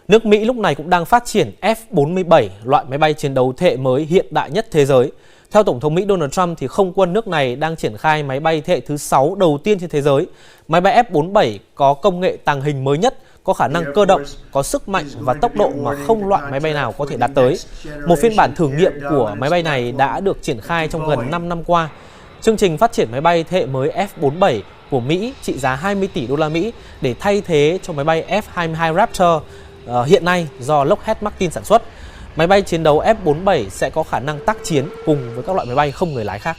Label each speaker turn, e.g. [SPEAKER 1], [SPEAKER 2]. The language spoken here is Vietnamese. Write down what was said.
[SPEAKER 1] Nước Mỹ lúc này cũng đang phát triển F-47, loại máy bay chiến đấu thế hệ mới hiện đại nhất thế giới. Theo Tổng thống Mỹ Donald Trump, thì không quân nước này đang triển khai máy bay thế hệ thứ 6 đầu tiên trên thế giới. Máy bay F-47 có công nghệ tàng hình mới nhất, có khả năng cơ động, có sức mạnh và tốc độ mà không loại máy bay nào có thể đạt tới. Một phiên bản thử nghiệm của máy bay này đã được triển khai trong gần 5 năm qua. Chương trình phát triển máy bay thế hệ mới F-47 của Mỹ trị giá 20 tỷ đô la Mỹ để thay thế cho máy bay F-22 Raptor hiện nay do Lockheed Martin sản xuất. Máy bay chiến đấu F-47 sẽ có khả năng tác chiến cùng với các loại máy bay không người lái khác.